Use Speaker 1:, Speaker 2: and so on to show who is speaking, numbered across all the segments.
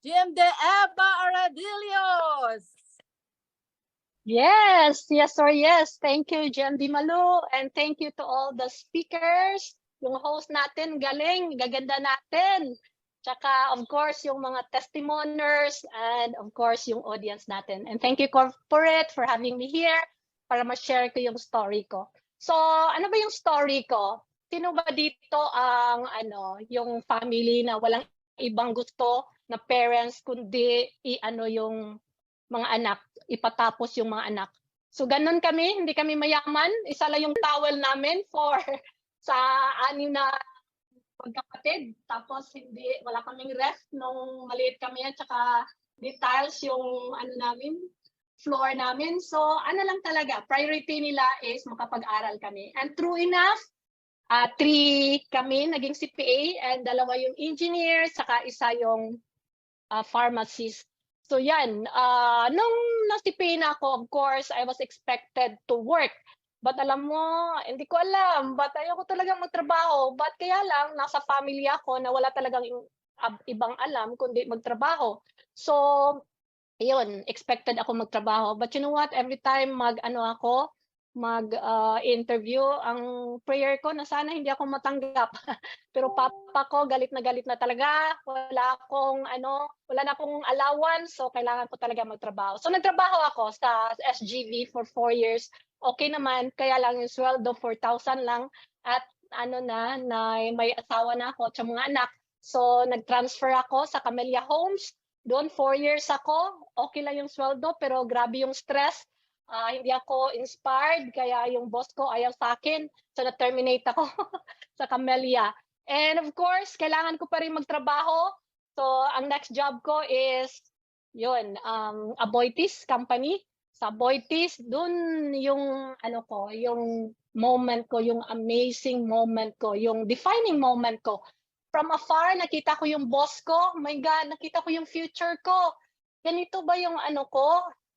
Speaker 1: GMD Eva Aradillos.
Speaker 2: Yes, yes or yes. Thank you, GMD Malu, and thank you to all the speakers. Yung host natin, galing, gaganda natin. Tsaka, of course, yung mga testimoniers and of course, yung audience natin. And thank you, corporate, for having me here para ma-share ko yung story ko. So, ano ba yung story ko? Sino ba dito ang yung family na walang ibang gusto na parents kundi yung mga anak, ipatapos yung mga anak. So ganun kami, hindi kami mayaman. Isa lang yung towel namin for sa anim na magkapatid. Tapos wala kaming ref nung maliit kami yan. Tsaka di tiles yung namin, floor namin. So lang talaga, priority nila is makapag-aral kami. And true enough, 3 kami naging CPA and 2 yung engineer, saka isa yung pharmacist. So yan, nung na-CPA na ako, of course, I was expected to work. But alam mo, hindi ko alam, but ayoko talagang magtrabaho. But kaya lang, nasa family ako na wala talagang ibang alam kundi magtrabaho. So, yun, expected ako magtrabaho. But you know what, every time mag-interview, ang prayer ko na sana hindi ako matanggap. Pero papa ko galit na talaga. Wala na akong allowance, so kailangan ko talaga magtrabaho. So nagtrabaho ako sa SGV for 4 years. Okay naman, kaya lang yung sweldo 4,000 lang at na may asawa na ako at mga anak. So nag-transfer ako sa Camellia Homes. Doon 4 years ako. Okay lang yung sweldo pero grabe yung stress. Hindi ako inspired, kaya yung boss ko ayaw sa akin. So na-terminate ako sa Camellia. And of course, kailangan ko pa rin magtrabaho. So ang next job ko is Aboitiz company. Sa Aboitiz, dun yung yung moment ko, yung amazing moment ko, yung defining moment ko. From afar, nakita ko yung boss ko. My God, nakita ko yung future ko. Ganito ba yung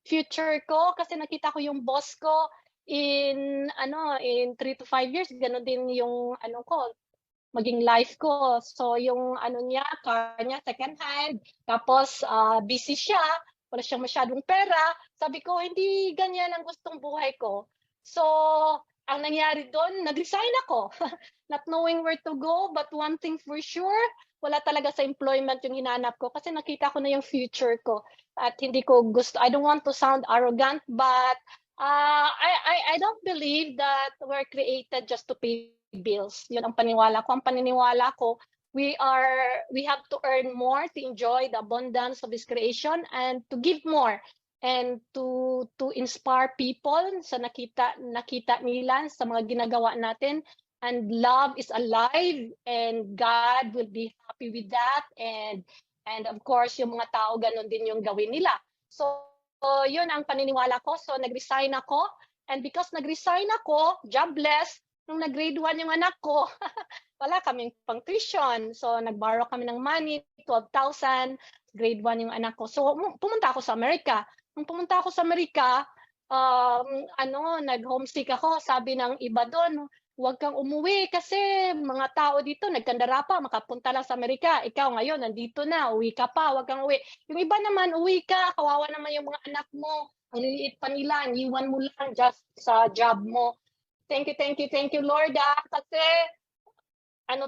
Speaker 2: future ko? Kasi nakita ko yung boss ko in 3 to 5 years, ganun din yung ko, maging life ko. So yung niya, car niya second hand, tapos busy siya, wala siyang masyadong pera. Sabi ko, hindi ganyan ang gustong buhay ko. So ang nangyari doon, nag-resign ako. Not knowing where to go, but one thing for sure, wala talaga sa employment yung hinanap ko kasi nakita ko na yung future ko. At hindi ko gusto, I don't want to sound arrogant, but I don't believe that we're created just to pay bills. Yun ang paniniwala ko. Ang paniniwala ko, we have to earn more to enjoy the abundance of this creation and to give more and to inspire people sa nakita nila sa mga ginagawa natin. And love is alive and God will be happy with that. And of course, yung mga tao, ganun din yung gawin nila. So yun ang paniniwala ko. So nag-resign ako. And because nag-resign ako, jobless, nung nag-grade 1 yung anak ko, wala kaming pang tuition. So nag-borrow kami ng money, 12,000, grade 1 yung anak ko. So pumunta ako sa Amerika. Nung pumunta ako sa Amerika, nag-homesick ako. Sabi ng iba doon, huwag kang umuwi kasi mga tao dito nagkandara pa, makapunta lang sa Amerika. Ikaw ngayon, nandito na, uwi ka pa, huwag kang uwi. Yung iba naman, uwi ka, kawawa naman yung mga anak mo. Ang liliit pa nila, iwan mo lang just sa job mo. Thank you, Lord, kasi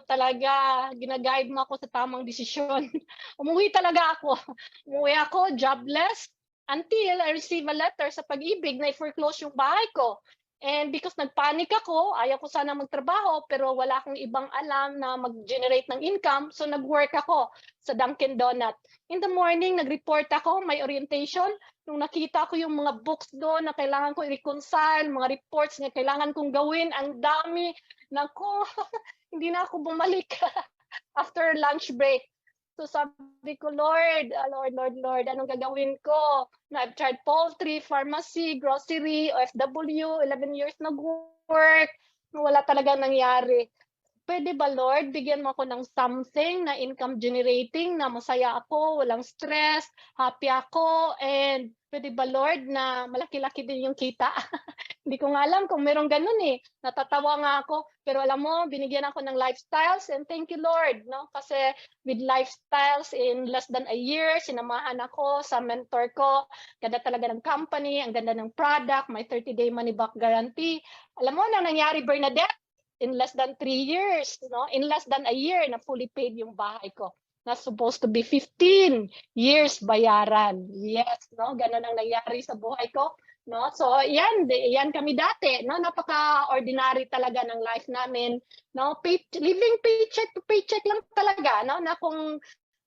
Speaker 2: talaga, ginaguide mo ako sa tamang desisyon. Umuwi talaga ako. Umuwi ako, jobless, until I receive a letter sa Pag-ibig na i-foreclose yung bahay ko. And because nagpanic ako, ayaw ko sana magtrabaho, pero wala akong ibang alam na mag-generate ng income, so nag-work ako sa Dunkin' Donut. In the morning, nag-report ako, may orientation. Nung nakita ko yung mga books doon na kailangan ko i-reconcile, mga reports na kailangan kong gawin, ang dami. Naku, hindi na ako bumalik after lunch break. So sabi ko, Lord, anong gagawin ko? I've tried poultry, pharmacy, grocery, OFW, 11 years nag-work. Wala talagang nangyari. Pwede ba, Lord, bigyan mo ako ng something na income generating, na masaya ako, walang stress, happy ako, and pwede ba, Lord, na malaki-laki din yung kita? Hindi ko nga alam kung merong ganun eh. Natatawa nga ako. Pero alam mo, binigyan ako ng lifestyles and thank you Lord, no? Kasi with lifestyles in less than a year, sinamahan ako sa mentor ko. Ganda talaga ng company, ang ganda ng product, may 30-day money back guarantee. Alam mo na nangyari, Bernadette? In less than 3 years, no? In less than a year na fully paid yung bahay ko. Na supposed to be 15 years bayaran. Yes, no? Ganun ang nangyari sa buhay ko, no? So, yan kami dati, no? Napaka-ordinary talaga ng life namin, no? Living paycheck to paycheck lang talaga, no? Na kung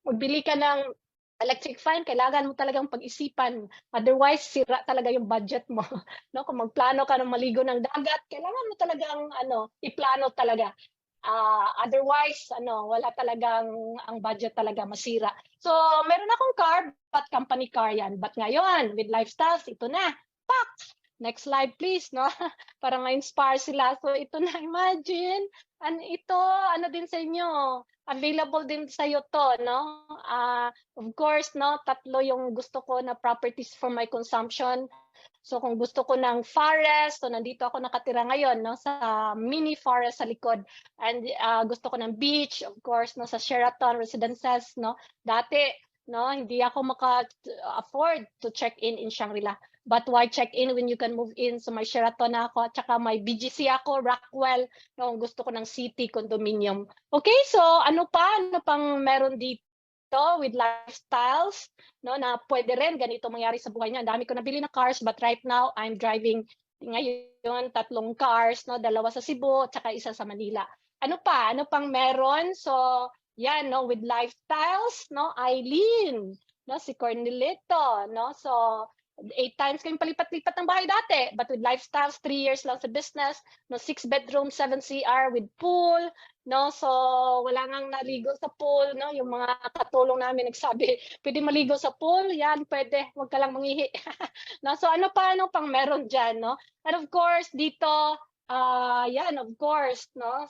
Speaker 2: magbili ka ng electric fan, kailangan mo talagang pag-isipan. Otherwise, sira talaga yung budget mo. No? Kung magplano ka ng maligo ng dagat, kailangan mo talagang iplano talaga. Otherwise, wala talagang, ang budget talaga masira. So, meron akong car, but company car yan. But ngayon, with lifestyles, ito na. Pak! Next slide, please, no? Para ma-inspire sila. So, ito na, imagine. Ito, din sa inyo. Available din sa iyo to, no? Of course, no, 3 yung gusto ko na properties for my consumption. So kung gusto ko ng forest, so nandito ako nakatira ngayon, no, sa mini forest sa likod. And gusto ko ng beach, of course, no, sa Sheraton Residences, no. Dati, no, hindi ako maka-afford to check in Shangri-La. But why check in when you can move in? So may Sheraton na ako, at saka may BGC ako, Rockwell, no, gusto ko ng city condominium. Okay, so ano pang meron dito with lifestyles, no, na pwede rin ganito mangyari sa buhay niya. Ang dami ko nabili na cars, but right now I'm driving ngayon 3 cars, no, 2 sa Cebu at saka 1 sa Manila. Ano pang meron? So yan, no, with lifestyles, no, Eileen, no, si Cornelito, no, so 8 times kayong palipat-lipat ng bahay dati, but with lifestyles, 3 years lang sa business, no, 6 bedroom, 7 CR with pool, no, so wala nang naligo sa pool, no, yung mga katulong namin nagsabi, pwede maligo sa pool, yan, pwede, wag ka lang mangihi. No, so ano pang meron dyan, no, and of course, dito, yan, of course, no,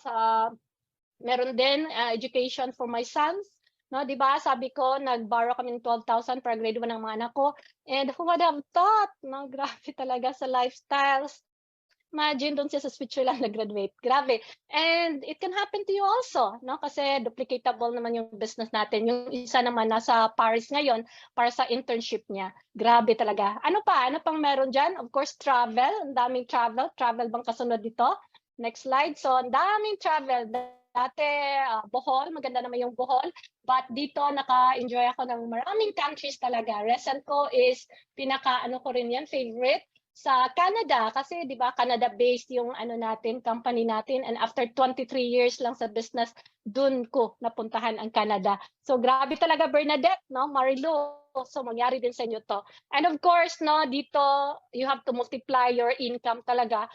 Speaker 2: meron din education for my sons. No, 'di ba? Sabi ko, nag-borrow kami ng 12,000 para grade 1 ng mga anak ko. And who would have thought, no? Grabe talaga sa lifestyles. Imagine doon siya sa Switzerland nag-graduate. Grabe. And it can happen to you also, no? Kasi duplicatable naman yung business natin. Yung isa naman nasa Paris ngayon para sa internship niya. Grabe talaga. Ano pang meron dyan? Of course, travel. Ang daming travel. Travel bang kasunod dito? Next slide. So, ang daming travel. Dati, Bohol, maganda naman yung Bohol. But dito, naka-enjoy ako ng maraming countries talaga. Recent ko is, ko rin yan, favorite, sa Canada. Kasi, di ba, Canada-based yung natin, company natin. And after 23 years lang sa business, dun ko napuntahan ang Canada. So, grabe talaga, Bernadette, no? Marilu. So, mangyari din sa inyo to. And of course, no, dito, you have to multiply your income talaga.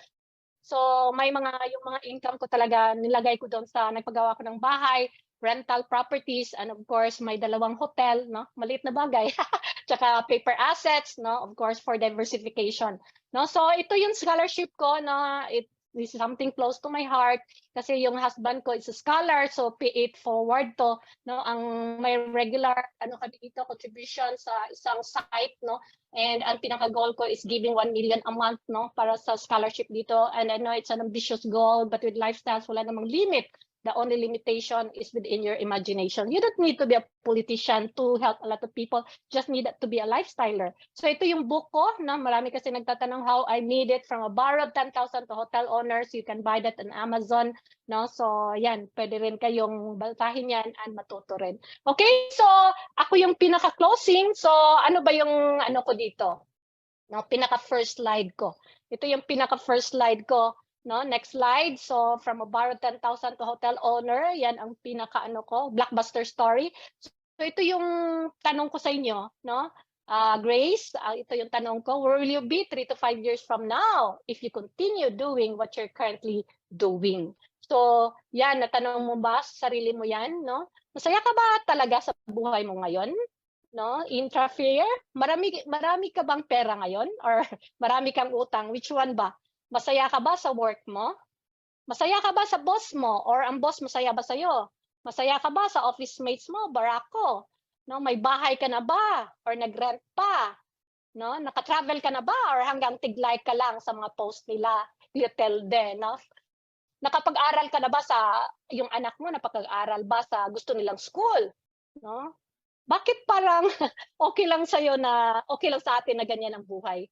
Speaker 2: So yung mga income ko talaga nilagay ko doon sa nagpagawa ko ng bahay, rental properties, and of course may 2 hotel, no? Maliit na bagay. Tsaka paper assets, no? Of course for diversification. No? So ito yung scholarship ko, no? This is something close to my heart kasi yung husband ko is a scholar, so pay it forward to, no, ang may regular kami dito contribution sa isang site, no, and ang pinaka goal ko is giving 1 million a month, no, para sa scholarship dito. And I know it's an ambitious goal, but with lifestyles wala namang limit. The only limitation is within your imagination. You don't need to be a politician to help a lot of people. Just need to be a lifestyler. So ito yung book ko, na marami kasi nagtatanong how I made it from a borrowed 10,000 to hotel owners. You can buy that on Amazon. No? So yan, pwede rin kayong baltahin yan and matuto rin. Okay, so ako yung pinaka-closing. So ano ba yung ko dito? No, pinaka-first slide ko. Ito yung pinaka-first slide ko. No, next slide. So from a borrowed 10,000 to hotel owner, yan ang pinaka ko, blockbuster story. So ito yung tanong ko sa inyo, no? Grace, ito yung tanong ko, where will you be 3 to 5 years from now if you continue doing what you're currently doing? So, yan, natanong mo ba sa sarili mo yan, no? Masaya ka ba talaga sa buhay mo ngayon? No, intra-fair? Marami ka bang pera ngayon or marami kang utang? Which one ba? Masaya ka ba sa work mo? Masaya ka ba sa boss mo? Or ang boss masaya ba sa'yo? Masaya ka ba sa office mates mo? Barako? No, may bahay ka na ba? Or nag-rent pa? No? Naka-travel ka na ba or hanggang tig-like ka lang sa mga post nila? Little din, no? Nakapag-aral ka na ba sa yung anak mo, napag-aral ba sa gusto nilang school, no? Bakit parang okay lang sa'yo na okay lang sa atin na ganyan ang buhay?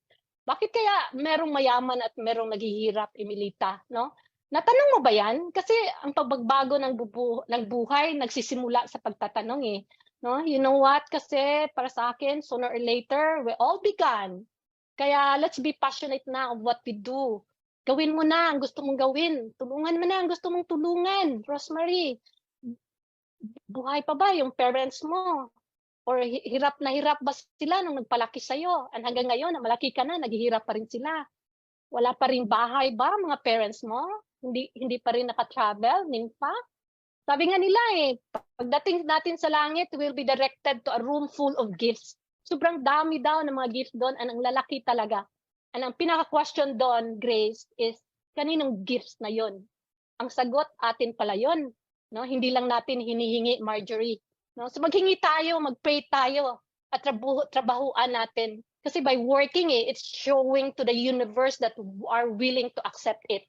Speaker 2: Bakit kaya merong mayaman at merong naghihirap, Emilita, no? Natanong mo ba yan? Kasi ang pagbabago ng buhay nagsisimula sa pagtatanong eh. No? You know what? Kasi para sa akin, sooner or later, we all began. Kaya let's be passionate na of what we do. Gawin mo na ang gusto mong gawin. Tulungan mo na ang gusto mong tulungan. Rosemary, buhay pa ba yung parents mo? Or hirap na hirap ba sila nung nagpalaki sa'yo? And hanggang ngayon, na malaki ka na, naghihirap pa rin sila. Wala pa rin bahay ba mga parents mo? Hindi pa rin naka-travel, Nympha? Sabi nga nila pagdating natin sa langit, we'll be directed to a room full of gifts. Sobrang dami daw ng mga gifts doon, and ang lalaki talaga. And ang pinaka-question doon, Grace, is kaninong gifts na yon? Ang sagot, atin pala yon. No? Hindi lang natin hinihingi, Marjorie. No? So maghingi tayo, mag-pray tayo, at trabahuan natin. Kasi by working it's showing to the universe that we are willing to accept it.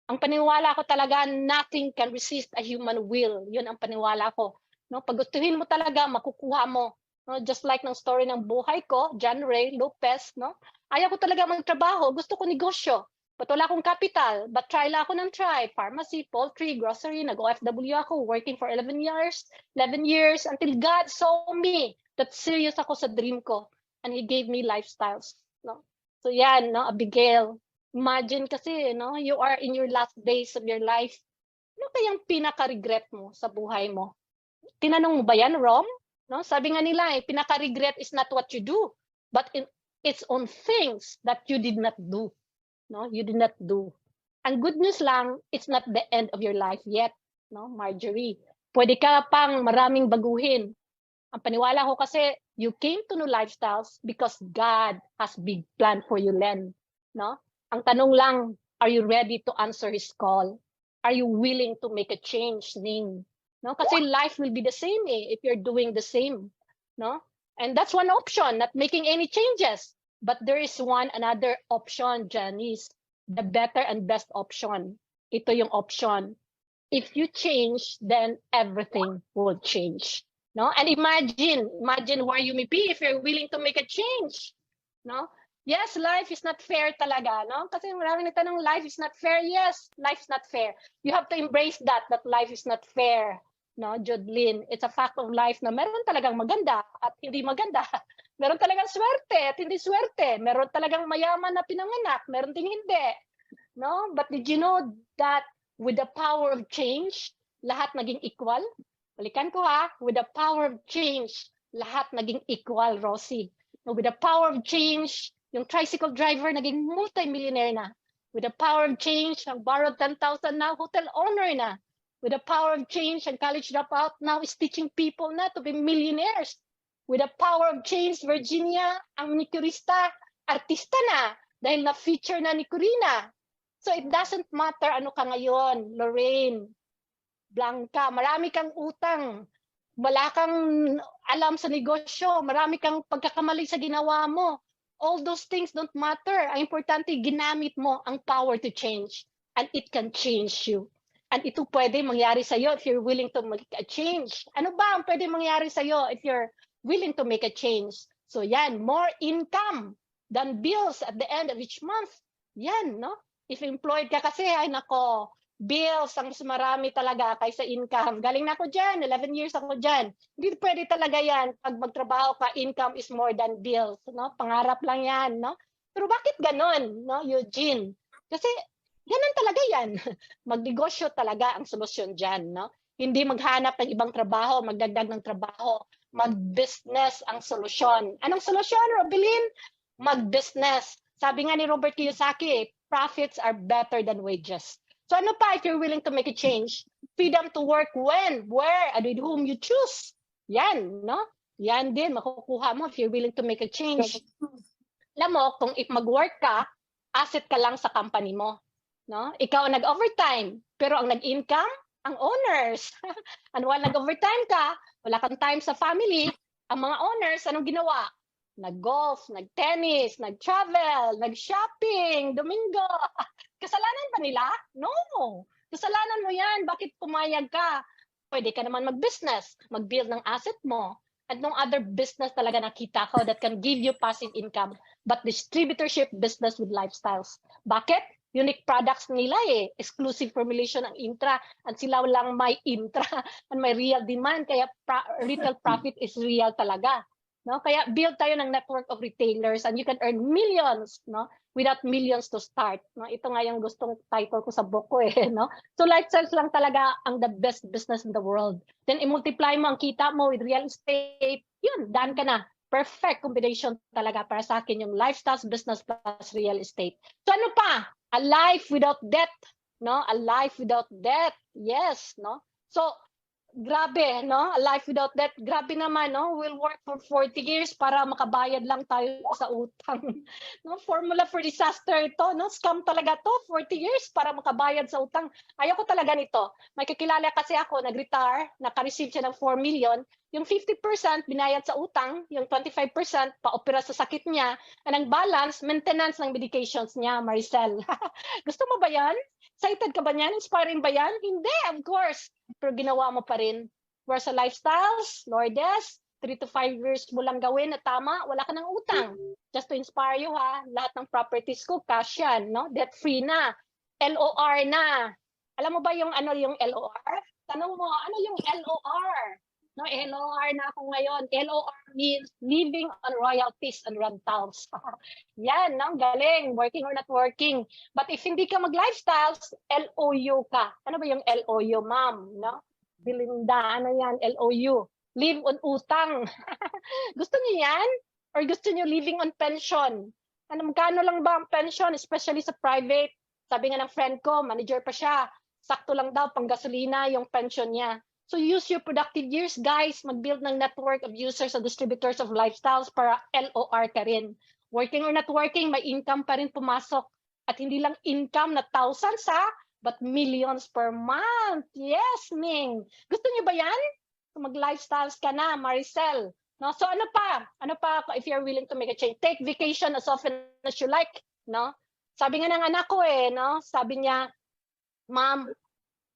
Speaker 2: Ang paniwala ko talaga, nothing can resist a human will. Yun ang paniwala ko. No? Pag gustuhin mo talaga, makukuha mo. No? Just like ng story ng buhay ko, John Ray Lopez, no? Ayaw ko talaga magtrabaho. Gusto ko negosyo. But wala akong capital. But try lang ako ng try. Pharmacy, poultry, grocery, nag-OFW ako, working for 11 years, until God saw me that serious ako sa dream ko. And He gave me lifestyles. No? So yan, no? Abigail. Imagine kasi, no, you are in your last days of your life. Ano kayang pinaka-regret mo sa buhay mo? Tinanong mo ba yan, Rom? No? Sabi nga nila, pinaka-regret is not what you do, but it's on things that you did not do. No, you did not do. Ang good news lang, it's not the end of your life yet, no, Marjorie. Pwede ka pang maraming baguhin. Ang paniwala ko kasi, you came to new lifestyles because God has big plan for you, Len. No? Ang tanong lang, are you ready to answer His call? Are you willing to make a change, Ning? No? Kasi life will be the same if you're doing the same. No? And that's one option, not making any changes. But there is another option, Janice. The better and best option. Ito yung option. If you change, then everything will change. No? And imagine where you may be if you're willing to make a change. No? Yes, life is not fair talaga, no? Kasi maraming nagtanong, life is not fair. Yes, life is not fair. You have to embrace that life is not fair. No, Jodlyn, it's a fact of life na meron talagang maganda at hindi maganda. Meron talagang swerte at hindi swerte. Meron talagang mayaman na pinanganak, meron din hindi. No? But did you know that with the power of change, lahat naging equal? Balikan ko with the power of change, lahat naging equal, Rosie. No, with the power of change, yung tricycle driver naging multi-millionaire na. With the power of change, ang borrowed 10,000 now, hotel owner na. With the power of change, ang college dropout now is teaching people na to be millionaires. With the power of change, Virginia, ang nikurista, artista na dahil na-feature na ni Corina. So it doesn't matter ano ka ngayon, Lorraine, Blanca, marami kang utang, wala kang alam sa negosyo, marami kang pagkakamali sa ginawa mo. All those things don't matter. Ang importante, ginamit mo ang power to change. And it can change you. And ito pwede mangyari sa'yo if you're willing to make a change. Ano ba ang pwede mangyari sa'yo if you're willing to make a change? So yan, more income than bills at the end of each month. Yan, no? If employed ka kasi, ay nako, bills ang mas marami talaga kaysa income. Galing na ako dyan, 11 years ako dyan. Hindi pwede talaga yan. Pag magtrabaho ka, income is more than bills. No? Pangarap lang yan. No? Pero bakit ganon, no, Eugene? Kasi ganon talaga yan. Magnegosyo talaga ang solusyon dyan. No? Hindi maghanap ng ibang trabaho, magdagdag ng trabaho. Mag-business ang solusyon. Anong solusyon, Robilin? Mag-business. Sabi nga ni Robert Kiyosaki, profits are better than wages. So ano pa if you're willing to make a change? Freedom to work when, where, and with whom you choose. Yan, no? Yan din, makukuha mo if you're willing to make a change. Alam mo, kung if mag-work ka, asset ka lang sa company mo. No? Ikaw ang nag-overtime, pero ang nag-income, ang owners. Ano, nag-overtime ka, wala kang time sa family, ang mga owners, anong ginawa? nag-golf, nag-tennis, nag-travel, nag-shopping, Domingo. Kasalanan ba nila? No. Kasalanan mo yan. Bakit pumayag ka? Pwede ka naman mag-business, mag-build ng asset mo. And no other business talaga nakita ko that can give you passive income but distributorship business with lifestyles. Bakit? Unique products nila eh. Exclusive formulation ang intra at sila lang may intra and may real demand kaya retail profit is real talaga. No? Kaya build tayo ng network of retailers and you can earn millions, no? Without millions to start. No? Ito nga yung gustong title ko sa book ko eh, no? So lifestyles lang talaga ang the best business in the world. Then i-multiply mo ang kita mo with real estate, yun, daan ka na. Perfect combination talaga para sa akin yung lifestyles business plus real estate. So ano pa? A life without debt, no? A life without debt. Yes, no? So grabe, no? A life without debt. Grabe naman, no? We'll work for 40 years para makabayad lang tayo sa utang. No? Formula for disaster ito, no? Scam talaga to. 40 years para makabayad sa utang. Ayoko talaga nito. May kakilala kasi ako, nag-retire, naka-receive siya ng 4 million. Yung 50% binayad sa utang, yung 25% pa-opera sa sakit niya, and ang balance, maintenance ng medications niya, Maricel. Gusto mo ba yan? Excited ka ba niyan? Inspiring ba yan? Hindi, of course. Pero ginawa mo pa rin. Whereas sa lifestyles, Lourdes, 3 to 5 years mo lang gawin na tama, wala ka ng utang. Just to inspire you ha, lahat ng properties ko, cash yan, no? Debt-free na. LOR na. Alam mo ba yung ano yung LOR? Tanong mo, ano yung LOR? No, LOR na ako ngayon. LOR means living on royalties and rentals. Yan, no? Galing. Working or not working. But if hindi ka mag-lifestyles, LOU ka. Ano ba yung LOU, ma'am? No? Bilinda, ano yan? LOU. Live on utang. Gusto niyo yan? Or gusto niyo living on pension? Ano, magkano lang ba ang pension? Especially sa private. Sabi nga ng friend ko, manager pa siya. Sakto lang daw, pang gasolina yung pension niya. So use your productive years, guys. Mag-build ng network of users and distributors of lifestyles para LOR ka rin. Working or not working, may income pa rin pumasok. At hindi lang income na thousands ha, but millions per month. Yes, Ming. Gusto niyo ba yan? So mag-lifestyles ka na, Maricel. No? So ano pa? Ano pa if you're willing to make a change? Take vacation as often as you like. No? Sabi nga ng anak ko eh, no? Sabi niya, Ma'am,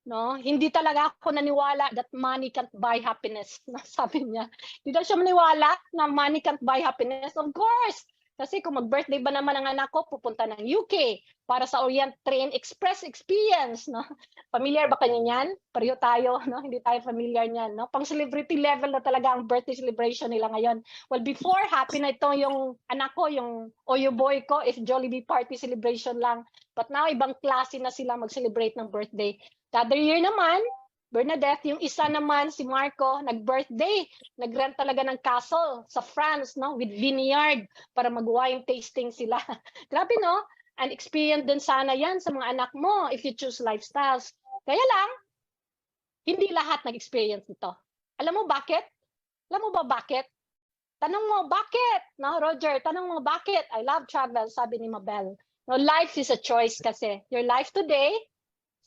Speaker 2: no, hindi talaga ako naniwala that money can't buy happiness. Sabi niya, hindi daw siya maniwala na money can't buy happiness. Of course, kasi kung mag-birthday ba naman ang anak ko, pupunta ng UK para sa Orient Train Express experience, no? Familiar ba kayo niyan? Pareho tayo, no? Hindi tayo familiar niyan, no? Pang celebrity level na talaga ang birthday celebration nila ngayon. Well, before, happy na ito yung anak ko, yung Oyo boy ko, if Jollibee party celebration lang. But now, ibang klase na sila mag-celebrate ng birthday. The other year naman, Bernadette, yung isa naman, si Marco, nag-birthday. Nag-rent talaga ng castle sa France, no? With vineyard para mag-wine tasting sila. Grabe, no? And experience din sana yan sa mga anak mo if you choose lifestyles. Kaya lang, hindi lahat nag-experience nito. Alam mo bakit? Alam mo ba bakit? Tanong mo, bakit? No, Roger, tanong mo, bakit? I love travel, sabi ni Mabel. No, life is a choice kasi. Your life today,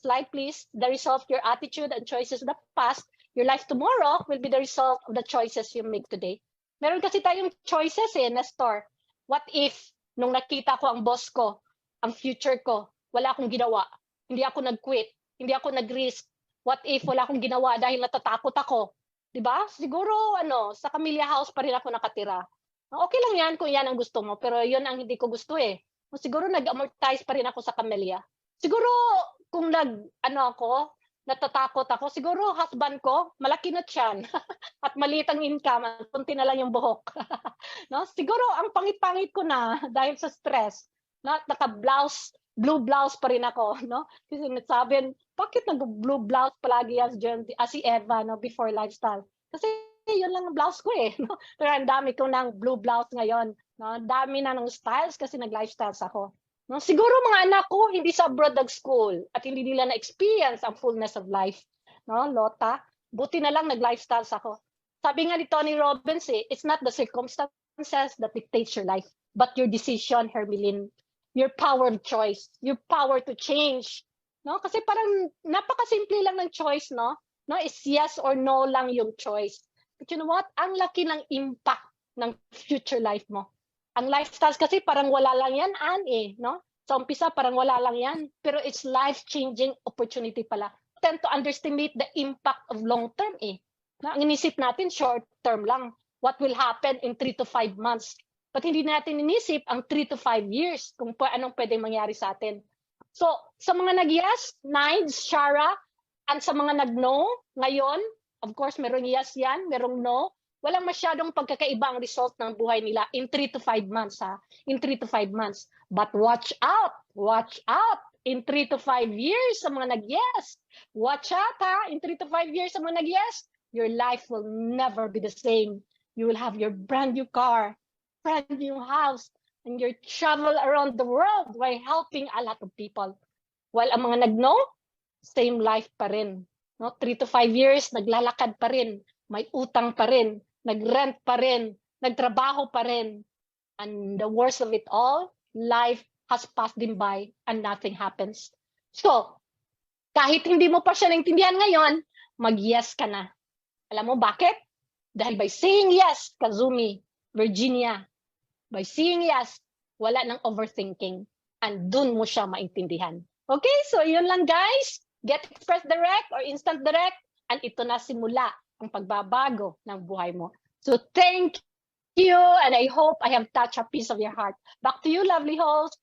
Speaker 2: slide please, the result of your attitude and choices of the past. Your life tomorrow will be the result of the choices you make today. Meron kasi tayong choices eh, Nestor. What if, nung nakita ko ang boss ko, ang future ko, wala akong ginawa. Hindi ako nag-quit. Hindi ako nag-risk. What if wala akong ginawa dahil natatakot ako? Diba? Siguro, sa Camellia House pa rin ako nakatira. Okay lang yan kung yan ang gusto mo, pero yun ang hindi ko gusto eh. Siguro nag-amortize pa rin ako sa Camellia. Siguro, kung natatakot ako, siguro husband ko, malaki na tiyan at maliit ang income, kunti na lang yung buhok. No? Siguro, ang pangit-pangit ko na dahil sa stress. No? Naka-blouse, blue blouse pa rin ako. No? Kasi nasabi, bakit nag-blue blouse palagi si Eva no? Before lifestyle? Kasi yun lang ang blouse ko eh. No? Pero ang dami ko ng blue blouse ngayon. No? Dami na ng styles kasi nag-lifestyles ako. No, siguro mga anak ko hindi sa abroad nag-school at hindi nila na-experience ang fullness of life. No, Lota, buti na lang nag-lifestyles ako. Sabi nga ni Tony Robbins it's not the circumstances that dictates your life, but your decision, Hermeline. Your power of choice, your power to change. No, kasi parang napakasimple lang ng choice, no? No, is yes or no lang yung choice. But you know what? Ang laki ng impact ng future life mo. Ang lifestyles kasi parang wala lang yan, no? Sa umpisa parang wala lang yan, pero it's life-changing opportunity pala. Tend to underestimate the impact of long-term Na ang inisip natin short-term lang. What will happen in 3 to 5 months? But hindi natin inisip ang 3 to 5 years kung anong pwedeng mangyari sa atin. So, sa mga nag-yes, Nides, Shara, and sa mga nag-no, ngayon, of course, merong yes yan, merong no, walang masyadong pagkakaiba ang result ng buhay nila in 3 to 5 months, in 3 to 5 months. But watch out, in 3 to 5 years sa mga nag-yes. Watch out, in 3 to 5 years sa mga nag-yes, your life will never be the same. You will have your brand new car, brand new house, and your travel around the world while helping a lot of people. While ang mga nag-no, same life pa rin. No? 3 to 5 years, naglalakad pa rin, may utang pa rin, nag-rent pa rin, nagtrabaho pa rin. And the worst of it all, life has passed them by and nothing happens. So, kahit hindi mo pa siya naintindihan ngayon, mag-yes ka na. Alam mo bakit? Dahil by saying yes, Kazumi, Virginia, by saying yes, wala nang overthinking. And dun mo siya maintindihan. Okay, so yun lang guys. Get Express Direct or Instant Direct. And ito na simula ang pagbabago ng buhay mo. So thank you, and I hope I have touched a piece of your heart. Back to you, lovely host.